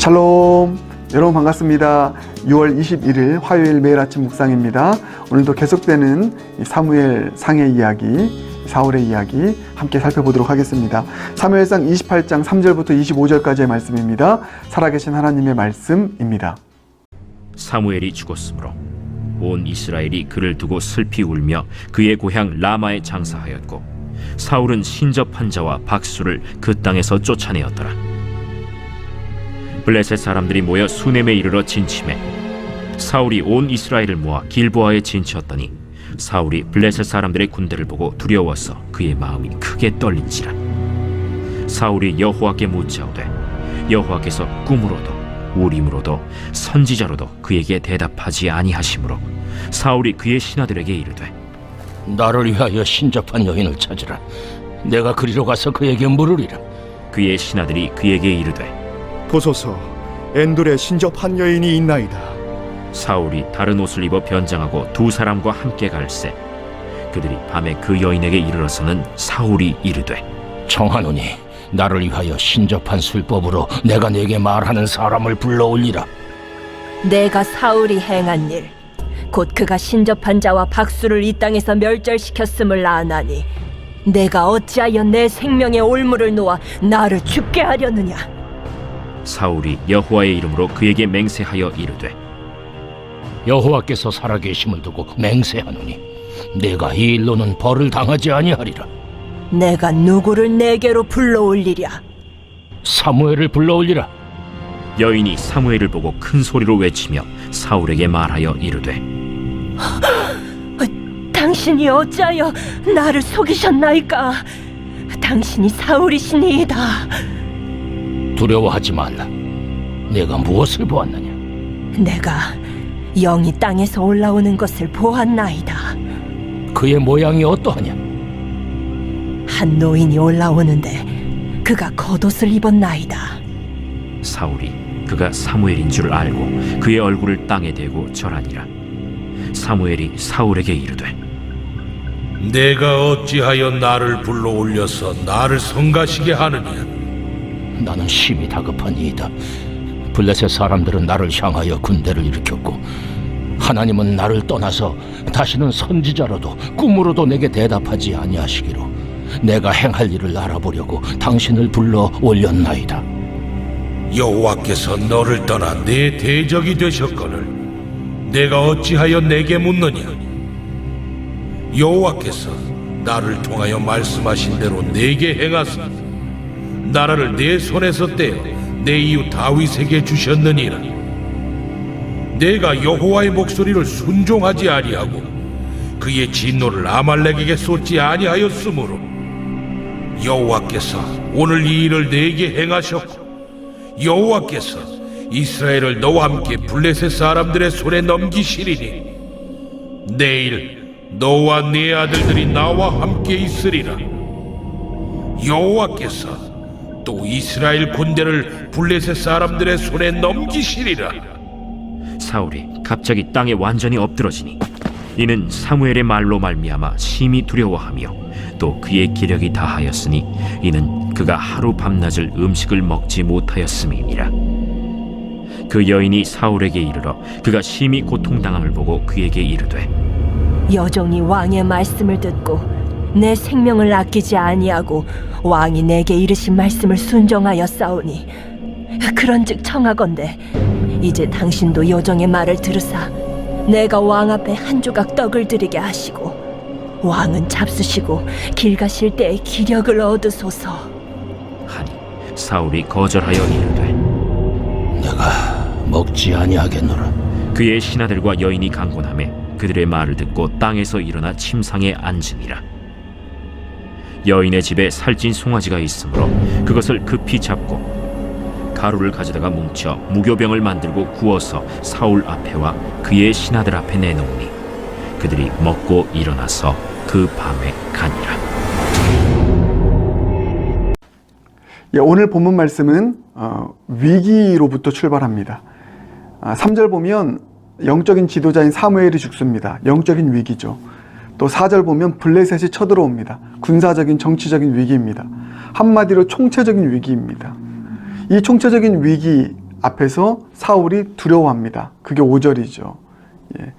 샬롬, 여러분 반갑습니다. 6월 21일 화요일 매일 아침 묵상입니다. 오늘도 계속되는 사무엘 상의 이야기, 사울의 이야기 함께 살펴보도록 하겠습니다. 사무엘상 28장 3절부터 25절까지의 말씀입니다. 살아계신 하나님의 말씀입니다. 사무엘이 죽었으므로 온 이스라엘이 그를 두고 슬피 울며 그의 고향 라마에 장사하였고, 사울은 신접한 자와 박수를 그 땅에서 쫓아내었더라. 블레셋 사람들이 모여 수넴에 이르러 진침해 사울이 온 이스라엘을 모아 길보아에 진치었더니, 사울이 블레셋 사람들의 군대를 보고 두려워서 그의 마음이 크게 떨린지라. 사울이 여호와께 묻자오되 여호와께서 꿈으로도 우림으로도 선지자로도 그에게 대답하지 아니하시므로 사울이 그의 신하들에게 이르되, 나를 위하여 신접한 여인을 찾으라. 내가 그리로 가서 그에게 물으리라. 그의 신하들이 그에게 이르되, 보소서, 엔돌에 신접한 여인이 있나이다. 사울이 다른 옷을 입어 변장하고 두 사람과 함께 갈새 그들이 밤에 그 여인에게 이르러서는 사울이 이르되, 청하노니 나를 위하여 신접한 술법으로 내가 네게 말하는 사람을 불러올리라. 내가 사울이 행한 일, 곧 그가 신접한 자와 박수를 이 땅에서 멸절시켰음을 아나니 내가 어찌하여 내 생명의 올무를 놓아 나를 죽게 하려느냐. 사울이 여호와의 이름으로 그에게 맹세하여 이르되, 여호와께서 살아계심을 두고 맹세하노니 내가 이 일로는 벌을 당하지 아니하리라. 내가 누구를 내게로 불러올리랴. 사무엘을 불러올리라. 여인이 사무엘을 보고 큰 소리로 외치며 사울에게 말하여 이르되, 당신이 어찌하여 나를 속이셨나이까. 당신이 사울이시니이다. 두려워하지 말라. 내가 무엇을 보았느냐? 내가 영이 땅에서 올라오는 것을 보았나이다. 그의 모양이 어떠하냐? 한 노인이 올라오는데 그가 겉옷을 입었나이다. 사울이 그가 사무엘인 줄 알고 그의 얼굴을 땅에 대고 절하니라. 사무엘이 사울에게 이르되, 내가 어찌하여 나를 불러올려서 나를 성가시게 하느냐? 나는 심히 다급하니이다. 블레셋 사람들은 나를 향하여 군대를 일으켰고, 하나님은 나를 떠나서 다시는 선지자로도 꿈으로도 내게 대답하지 아니하시기로 내가 행할 일을 알아보려고 당신을 불러 올렸나이다. 여호와께서 너를 떠나 내 대적이 되셨거늘 내가 어찌하여 내게 묻느냐? 여호와께서 나를 통하여 말씀하신 대로 내게 행하사 나라를 내 손에서 떼어 내 이웃 다윗에게 주셨느니라. 내가 여호와의 목소리를 순종하지 아니하고 그의 진노를 아말렉에게 쏟지 아니하였으므로 여호와께서 오늘 이 일을 내게 행하셨고, 여호와께서 이스라엘을 너와 함께 블레셋 사람들의 손에 넘기시리니 내일 너와 네 아들들이 나와 함께 있으리라. 여호와께서 또 이스라엘 군대를 블레셋 사람들의 손에 넘기시리라. 사울이 갑자기 땅에 완전히 엎드러지니 이는 사무엘의 말로 말미암아 심히 두려워하며 또 그의 기력이 다하였으니 이는 그가 하루 밤낮을 음식을 먹지 못하였음이니라. 그 여인이 사울에게 이르러 그가 심히 고통당함을 보고 그에게 이르되, 여종이 왕의 말씀을 듣고 내 생명을 아끼지 아니하고 왕이 내게 이르신 말씀을 순종하여 싸우니, 그런즉 청하건대 이제 당신도 여종의 말을 들으사 내가 왕 앞에 한 조각 떡을 드리게 하시고 왕은 잡수시고 길 가실 때에 기력을 얻으소서 하니 사울이 거절하여 이르되, 내가 먹지 아니하겠노라. 그의 신하들과 여인이 강곤하매 그들의 말을 듣고 땅에서 일어나 침상에 앉으니라. 여인의 집에 살찐 송아지가 있으므로 그것을 급히 잡고 가루를 가져다가 뭉쳐 무교병을 만들고 구워서 사울 앞에와 그의 신하들 앞에 내놓으니 그들이 먹고 일어나서 그 밤에 가니라. 오늘 본문 말씀은 위기로부터 출발합니다. 3절 보면 영적인 지도자인 사무엘이 죽습니다. 영적인 위기죠. 또 4절 보면 블레셋이 쳐들어옵니다. 군사적인 정치적인 위기입니다. 한마디로 총체적인 위기입니다. 이 총체적인 위기 앞에서 사울이 두려워합니다. 그게 5절이죠. 예.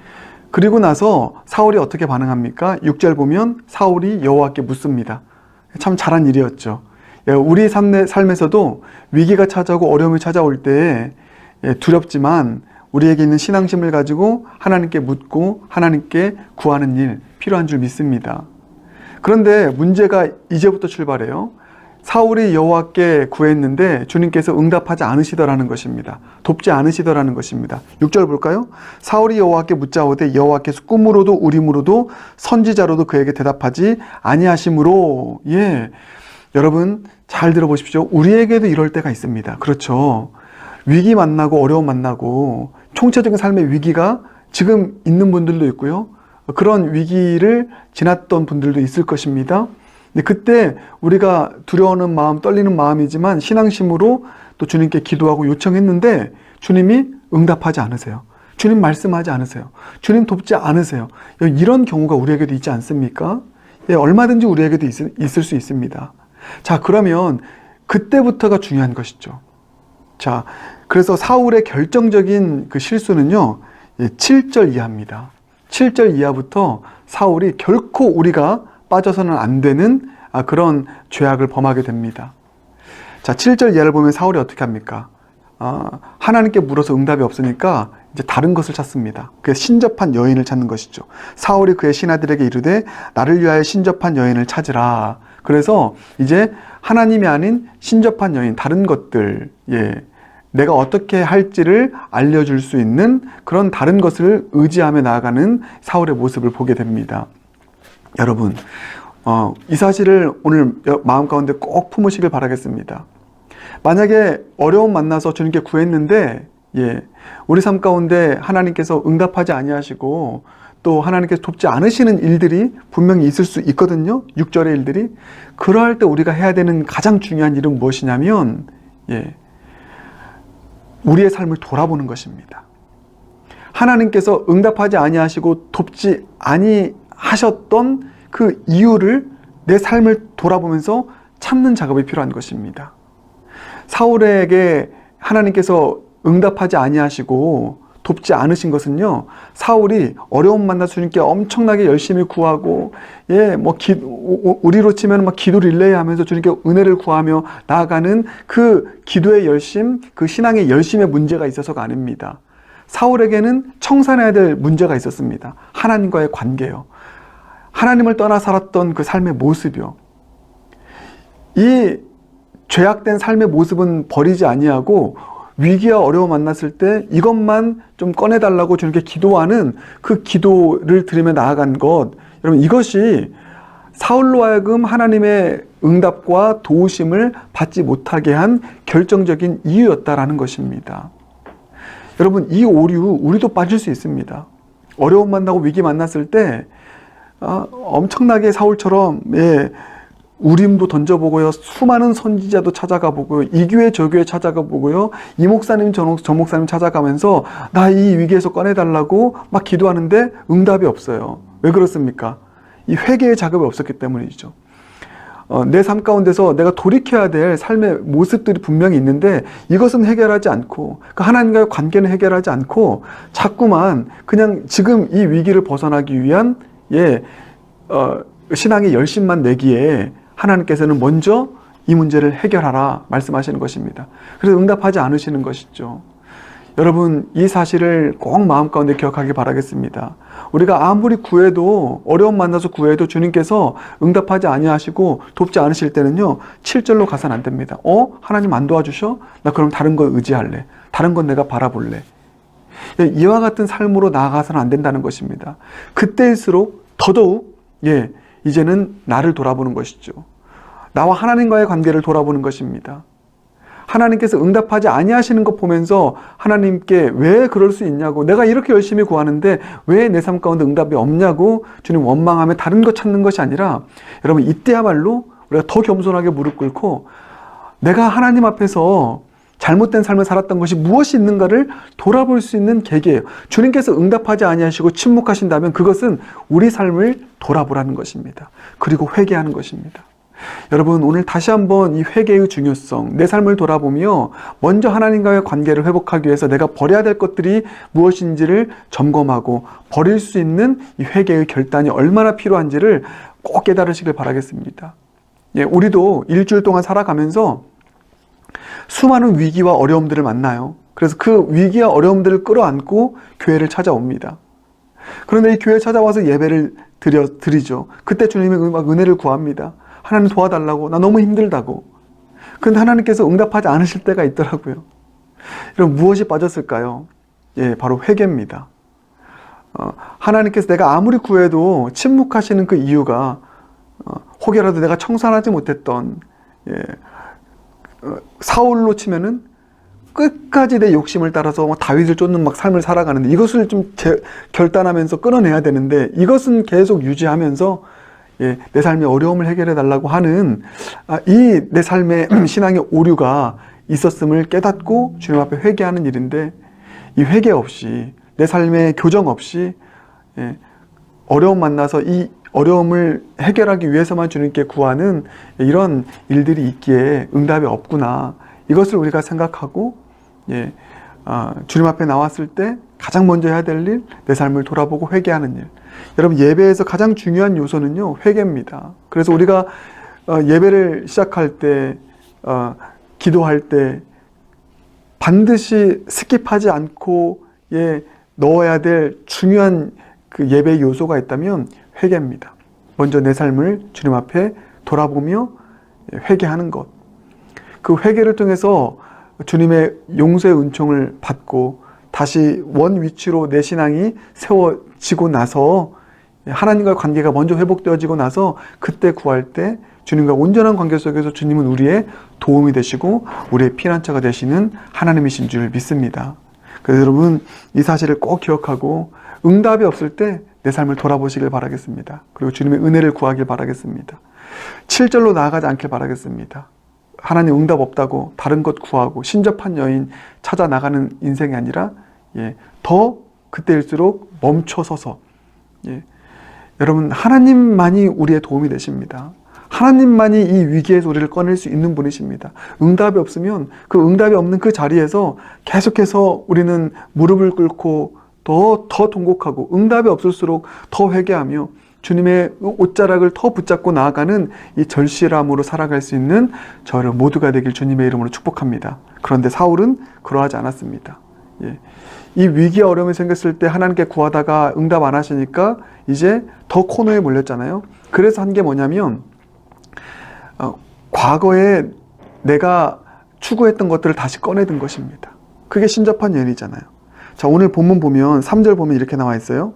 그리고 나서 사울이 어떻게 반응합니까? 6절 보면 사울이 여호와께 묻습니다. 참 잘한 일이었죠. 예, 우리 삶에서도 위기가 찾아오고 어려움이 찾아올 때 두렵지만 우리에게 있는 신앙심을 가지고 하나님께 묻고 하나님께 구하는 일 필요한 줄 믿습니다. 그런데 문제가 이제부터 출발해요. 사울이 여호와께 구했는데 주님께서 응답하지 않으시더라는 것입니다. 돕지 않으시더라는 것입니다. 6절 볼까요? 사울이 여호와께 묻자오되 여호와께서 꿈으로도 우림으로도 선지자로도 그에게 대답하지 아니하심으로. 예, 여러분 잘 들어보십시오. 우리에게도 이럴 때가 있습니다. 그렇죠. 위기 만나고 어려움 만나고 총체적인 삶의 위기가 지금 있는 분들도 있고요. 그런 위기를 지났던 분들도 있을 것입니다. 근데 그때 우리가 두려워하는 마음, 떨리는 마음이지만 신앙심으로 또 주님께 기도하고 요청했는데 주님이 응답하지 않으세요. 주님 말씀하지 않으세요. 주님 돕지 않으세요. 이런 경우가 우리에게도 있지 않습니까? 예, 얼마든지 우리에게도 있을 수 있습니다. 자, 그러면 그때부터가 중요한 것이죠. 자, 그래서 사울의 결정적인 그 실수는요, 7절 이하입니다. 7절 이하부터 사울이 결코 우리가 빠져서는 안 되는 그런 죄악을 범하게 됩니다. 자, 7절 이하를 보면 사울이 어떻게 합니까? 하나님께 물어서 응답이 없으니까 이제 다른 것을 찾습니다. 그 신접한 여인을 찾는 것이죠. 사울이 그의 신하들에게 이르되 나를 위하여 신접한 여인을 찾으라. 그래서 이제 하나님이 아닌 신접한 여인, 다른 것들, 예, 내가 어떻게 할지를 알려줄 수 있는 그런 다른 것을 의지하며 나아가는 사울의 모습을 보게 됩니다. 여러분, 이 사실을 오늘 마음 가운데 꼭 품으시길 바라겠습니다. 만약에 어려움 만나서 주님께 구했는데, 예, 우리 삶 가운데 하나님께서 응답하지 아니하시고 또 하나님께서 돕지 않으시는 일들이 분명히 있을 수 있거든요. 6절의 일들이. 그러할 때 우리가 해야 되는 가장 중요한 일은 무엇이냐면, 예, 우리의 삶을 돌아보는 것입니다. 하나님께서 응답하지 아니하시고 돕지 아니하셨던 그 이유를 내 삶을 돌아보면서 찾는 작업이 필요한 것입니다. 사울에게 하나님께서 응답하지 아니하시고 돕지 않으신 것은요, 사울이 어려움 만나 주님께 엄청나게 열심히 구하고, 예, 우리로 치면 막 기도 릴레이 하면서 주님께 은혜를 구하며 나아가는 그 기도의 열심, 그 신앙의 열심의 문제가 있어서가 아닙니다. 사울에게는 청산해야 될 문제가 있었습니다. 하나님과의 관계요. 하나님을 떠나 살았던 그 삶의 모습이요. 이 죄악된 삶의 모습은 버리지 아니하고 위기와 어려움 만났을 때 이것만 좀 꺼내달라고 주님께 기도하는 그 기도를 드리며 나아간 것, 여러분 이것이 사울로 하여금 하나님의 응답과 도우심을 받지 못하게 한 결정적인 이유였다라는 것입니다. 여러분, 이 오류 우리도 빠질 수 있습니다. 어려움 만나고 위기 만났을 때 엄청나게 사울처럼, 예, 우림도 던져보고요, 수많은 선지자도 찾아가 보고요, 이 교회 저 교회 찾아가 보고요, 이 목사님 저 목사님 찾아가면서 나 이 위기에서 꺼내달라고 막 기도하는데 응답이 없어요. 왜 그렇습니까? 이 회개의 작업이 없었기 때문이죠. 내 삶 가운데서 내가 돌이켜야 될 삶의 모습들이 분명히 있는데 이것은 해결하지 않고, 그 하나님과의 관계는 해결하지 않고 자꾸만 그냥 지금 이 위기를 벗어나기 위한, 예, 신앙의 열심만 내기에 하나님께서는 먼저 이 문제를 해결하라 말씀하시는 것입니다. 그래서 응답하지 않으시는 것이죠. 여러분, 이 사실을 꼭 마음 가운데 기억하기 바라겠습니다. 우리가 아무리 구해도, 어려움 만나서 구해도 주님께서 응답하지 아니하시고 돕지 않으실 때는요, 7절로 가서는 안 됩니다. 하나님 안 도와주셔? 나 그럼 다른 걸 의지할래. 다른 건 내가 바라볼래. 이와 같은 삶으로 나아가서는 안 된다는 것입니다. 그때일수록 더더욱, 예, 이제는 나를 돌아보는 것이죠. 나와 하나님과의 관계를 돌아보는 것입니다. 하나님께서 응답하지 아니하시는 것 보면서 하나님께 왜 그럴 수 있냐고, 내가 이렇게 열심히 구하는데 왜 내 삶 가운데 응답이 없냐고 주님 원망하며 다른 것 찾는 것이 아니라, 여러분 이때야말로 우리가 더 겸손하게 무릎 꿇고 내가 하나님 앞에서 잘못된 삶을 살았던 것이 무엇이 있는가를 돌아볼 수 있는 계기예요. 주님께서 응답하지 아니하시고 침묵하신다면 그것은 우리 삶을 돌아보라는 것입니다. 그리고 회개하는 것입니다. 여러분, 오늘 다시 한번 이 회개의 중요성, 내 삶을 돌아보며 먼저 하나님과의 관계를 회복하기 위해서 내가 버려야 될 것들이 무엇인지를 점검하고 버릴 수 있는 이 회개의 결단이 얼마나 필요한지를 꼭 깨달으시길 바라겠습니다. 예, 우리도 일주일 동안 살아가면서 수많은 위기와 어려움들을 만나요. 그래서 그 위기와 어려움들을 끌어안고 교회를 찾아옵니다. 그런데 이 교회에 찾아와서 예배를 드리죠. 그때 주님의 막 은혜를 구합니다. 하나님 도와달라고, 나 너무 힘들다고. 그런데 하나님께서 응답하지 않으실 때가 있더라고요. 여러분, 무엇이 빠졌을까요? 예, 바로 회개입니다. 하나님께서 내가 아무리 구해도 침묵하시는 그 이유가 혹여라도 내가 청산하지 못했던, 사울로 치면은 끝까지 내 욕심을 따라서 다윗을 쫓는 막 삶을 살아가는데, 이것을 좀 결단하면서 끊어내야 되는데, 이것은 계속 유지하면서 내 삶의 어려움을 해결해 달라고 하는 이 내 삶의 신앙의 오류가 있었음을 깨닫고 주님 앞에 회개하는 일인데, 이 회개 없이, 내 삶의 교정 없이 어려움 만나서 이 어려움을 해결하기 위해서만 주님께 구하는 이런 일들이 있기에 응답이 없구나, 이것을 우리가 생각하고 주님 앞에 나왔을 때 가장 먼저 해야 될 일, 내 삶을 돌아보고 회개하는 일. 여러분, 예배에서 가장 중요한 요소는요, 회개입니다. 그래서 우리가 예배를 시작할 때, 기도할 때 반드시 스킵하지 않고 넣어야 될 중요한 그 예배의 요소가 있다면 회개입니다. 먼저 내 삶을 주님 앞에 돌아보며 회개하는 것. 그 회개를 통해서 주님의 용서의 은총을 받고 다시 원 위치로 내 신앙이 세워지고 나서, 하나님과의 관계가 먼저 회복되어지고 나서 그때 구할 때 주님과 온전한 관계 속에서 주님은 우리의 도움이 되시고 우리의 피난처가 되시는 하나님이신 줄 믿습니다. 그래서 여러분, 이 사실을 꼭 기억하고 응답이 없을 때 내 삶을 돌아보시길 바라겠습니다. 그리고 주님의 은혜를 구하길 바라겠습니다. 7절로 나아가지 않길 바라겠습니다. 하나님 응답 없다고 다른 것 구하고 신접한 여인 찾아 나가는 인생이 아니라 더 그때일수록 멈춰서서, 여러분, 하나님만이 우리의 도움이 되십니다. 하나님만이 이 위기에서 우리를 꺼낼 수 있는 분이십니다. 응답이 없으면 그 응답이 없는 그 자리에서 계속해서 우리는 무릎을 꿇고 더 통곡하고, 응답이 없을수록 더 회개하며 주님의 옷자락을 더 붙잡고 나아가는 이 절실함으로 살아갈 수 있는 저를 모두가 되길 주님의 이름으로 축복합니다. 그런데 사울은 그러하지 않았습니다. 이 위기와 어려움이 생겼을 때 하나님께 구하다가 응답 안 하시니까 이제 더 코너에 몰렸잖아요. 그래서 한 게 뭐냐면, 과거에 내가 추구했던 것들을 다시 꺼내든 것입니다. 그게 신접한 여인이잖아요. 자, 오늘 본문 보면 3절 보면 이렇게 나와 있어요.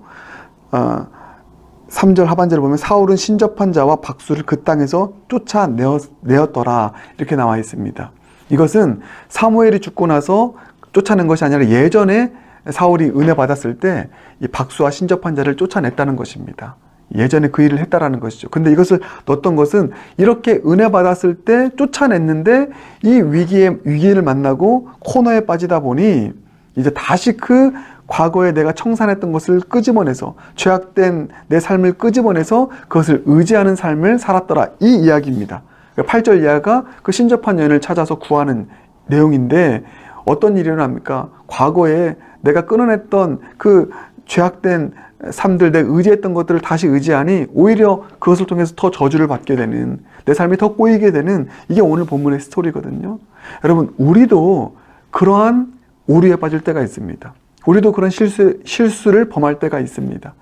3절 하반절을 보면 사울은 신접한 자와 박수를 그 땅에서 쫓아내었더라, 이렇게 나와 있습니다. 이것은 사무엘이 죽고 나서 쫓아낸 것이 아니라 예전에 사울이 은혜 받았을 때 이 박수와 신접한 자를 쫓아냈다는 것입니다. 예전에 그 일을 했다라는 것이죠. 근데 이것을 넣었던 것은 이렇게 은혜 받았을 때 쫓아냈는데 이 위기를 만나고 코너에 빠지다 보니 이제 다시 그 과거에 내가 청산했던 것을 끄집어내서, 죄악된 내 삶을 끄집어내서 그것을 의지하는 삶을 살았더라, 이 이야기입니다. 8절 이하가 그 신접한 여인을 찾아서 구하는 내용인데, 어떤 일이 일어납니까? 과거에 내가 끊어냈던 그 죄악된 삶들, 내가 의지했던 것들을 다시 의지하니 오히려 그것을 통해서 더 저주를 받게 되는, 내 삶이 더 꼬이게 되는, 이게 오늘 본문의 스토리거든요. 여러분, 우리도 그러한 오류에 빠질 때가 있습니다. 우리도 그런 실수를 범할 때가 있습니다.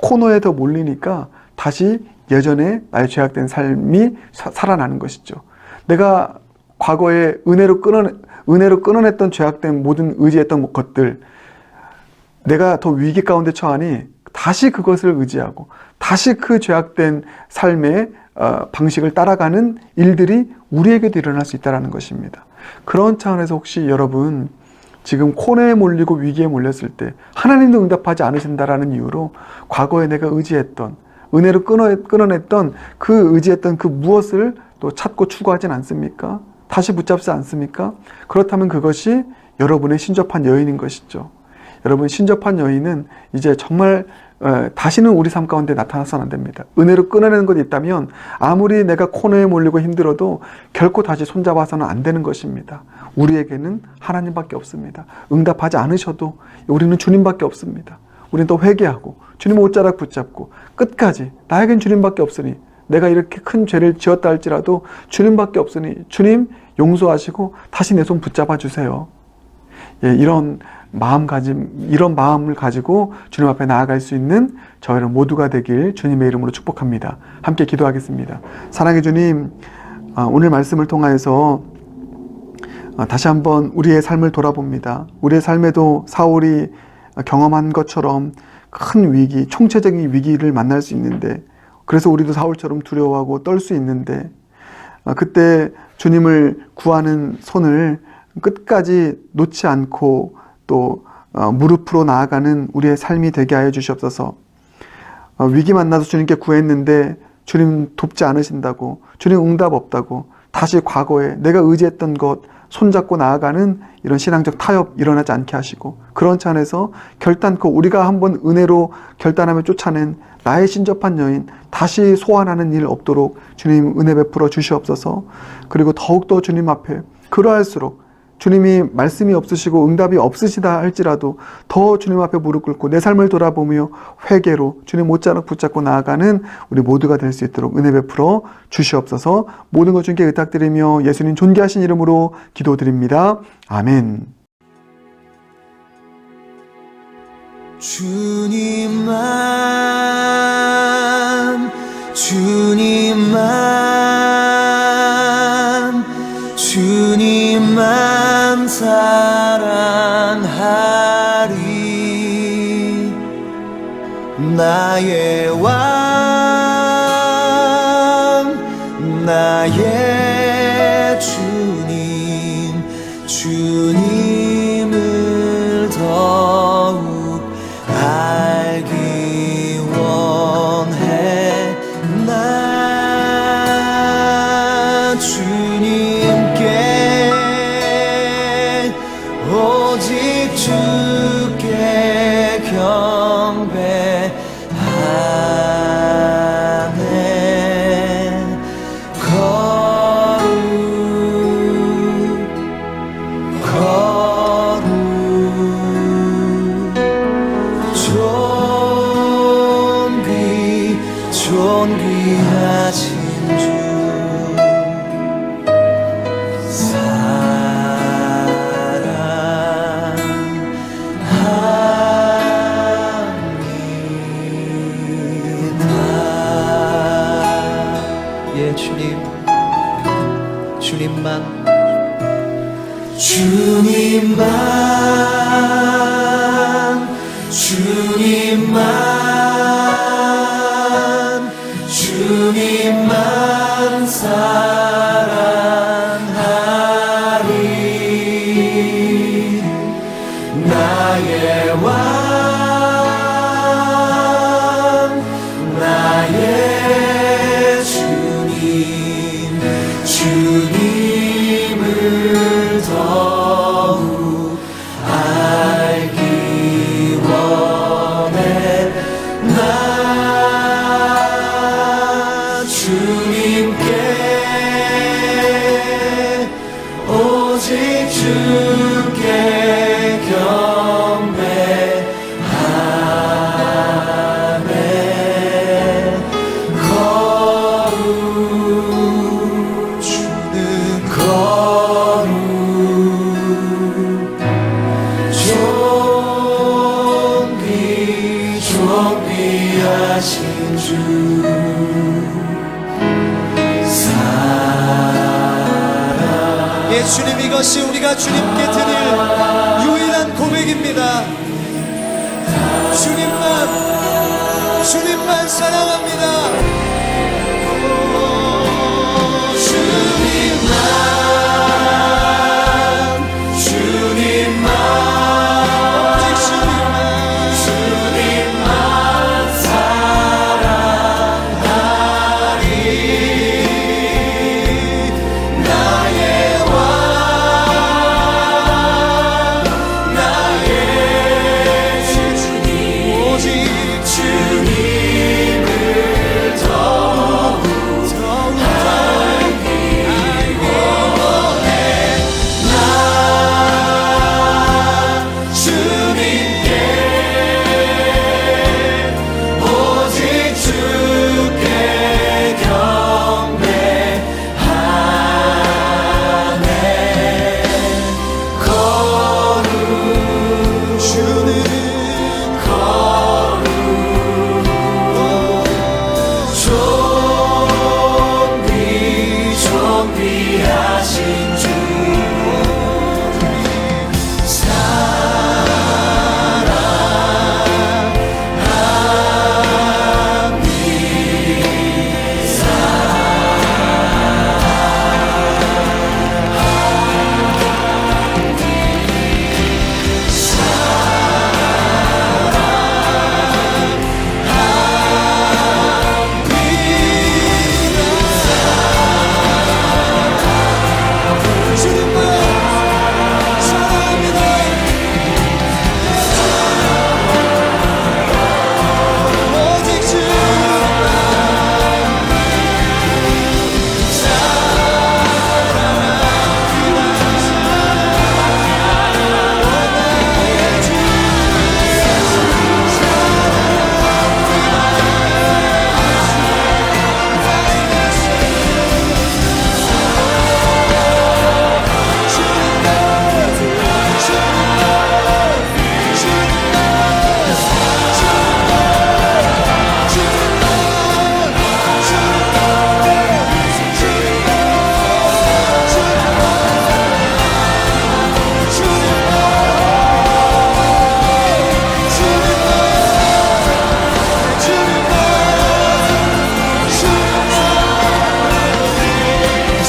코너에 더 몰리니까 다시 예전에 나의 죄악된 삶이 살아나는 것이죠. 내가 과거에 은혜로 끊어냈던 죄악된 모든 의지했던 것들, 내가 더 위기 가운데 처하니 다시 그것을 의지하고 다시 그 죄악된 삶의 방식을 따라가는 일들이 우리에게도 일어날 수 있다는 것입니다. 그런 차원에서 혹시 여러분 지금 코너에 몰리고 위기에 몰렸을 때 하나님도 응답하지 않으신다라는 이유로 과거에 내가 의지했던, 은혜로 끊어냈던 그 의지했던 그 무엇을 또 찾고 추구하진 않습니까? 다시 붙잡지 않습니까? 그렇다면 그것이 여러분의 신접한 여인인 것이죠. 여러분, 신접한 여인은 이제 정말 다시는 우리 삶 가운데 나타나서는 안 됩니다. 은혜로 끊어내는 것이 있다면 아무리 내가 코너에 몰리고 힘들어도 결코 다시 손잡아서는 안 되는 것입니다. 우리에게는 하나님밖에 없습니다. 응답하지 않으셔도 우리는 주님밖에 없습니다. 우리는 또 회개하고 주님 옷자락 붙잡고 끝까지 나에겐 주님밖에 없으니, 내가 이렇게 큰 죄를 지었다 할지라도 주님밖에 없으니 주님 용서하시고 다시 내 손 붙잡아 주세요. 예, 이런 마음을 가지고 주님 앞에 나아갈 수 있는 저희는 모두가 되길 주님의 이름으로 축복합니다. 함께 기도하겠습니다. 사랑의 주님, 오늘 말씀을 통하여서 다시 한번 우리의 삶을 돌아봅니다. 우리의 삶에도 사울이 경험한 것처럼 큰 위기, 총체적인 위기를 만날 수 있는데, 그래서 우리도 사울처럼 두려워하고 떨 수 있는데, 그때 주님을 구하는 손을 끝까지 놓지 않고 또 무릎으로 나아가는 우리의 삶이 되게 하여 주시옵소서. 위기 만나서 주님께 구했는데 주님 돕지 않으신다고, 주님 응답 없다고 다시 과거에 내가 의지했던 것 손잡고 나아가는 이런 신앙적 타협 일어나지 않게 하시고, 그런 차 안에서 결단코 우리가 한번 은혜로 결단하며 쫓아낸 나의 신접한 여인 다시 소환하는 일 없도록 주님 은혜 베풀어 주시옵소서. 그리고 더욱더 주님 앞에 그러할수록 주님이 말씀이 없으시고 응답이 없으시다 할지라도 더 주님 앞에 무릎 꿇고 내 삶을 돌아보며 회개로 주님 옷자락 붙잡고 나아가는 우리 모두가 될 수 있도록 은혜 베풀어 주시옵소서. 모든 것 주님께 의탁드리며 예수님 존귀하신 이름으로 기도드립니다. 아멘. 주님만 주님만 주님만 사랑하리. 나의 왕 나의 주님, 주님을 더욱 알기 원해. 나 주님께 오직 주께 경배하네. 존귀하신 주 사랑합니다. 예, 주님, 주님만 주님만 주님만 주님만 사랑하리. 나의 왕 나의 주님, 주님을 더욱 알기 원해. 나 주님께 오직 주께 경배하네. 거룩 주는 거룩 존귀하신 주 사랑. 예, 주님, 이것이 우리가 주님께 드릴 유일한 고백입니다. 주님만 사랑합니다. 주님만 오직 주님만 사랑하리. 나의 왕 나의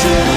주님